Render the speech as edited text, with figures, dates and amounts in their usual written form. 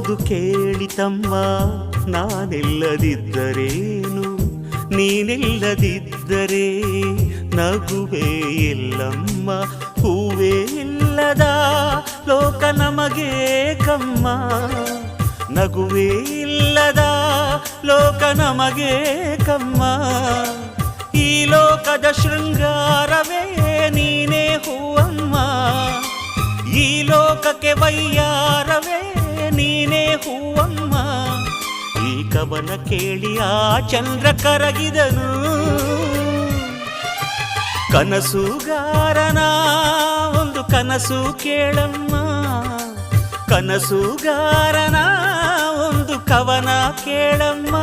ನಗುವುದು ಕೇಳಿತಮ್ಮ, ನಾನಿಲ್ಲದಿದ್ದರೇನು, ನೀನಿಲ್ಲದಿದ್ದರೆ ನಗುವೇ ಇಲ್ಲಮ್ಮ. ಹೂವೇ ಇಲ್ಲದ ಲೋಕ ನಮಗೆ ಕಮ್ಮ, ನಗುವೇ ಇಲ್ಲದ ಲೋಕ ನಮಗೆ ಕಮ್ಮ. ಈ ಲೋಕದ ಶೃಂಗಾರವೇ ನೀನೇ ಹೂವಮ್ಮ, ಈ ಲೋಕಕ್ಕೆ ವೈಯಾರವೇ ನೀನೇ ಹೂವಮ್ಮ. ಈ ಕವನ ಕೇಳಿ ಆ ಚಂದ್ರ ಕರಗಿದನು, ಕನಸುಗಾರನ ಒಂದು ಕನಸು ಕೇಳಮ್ಮ, ಕನಸುಗಾರನ ಒಂದು ಕವನ ಕೇಳಮ್ಮ.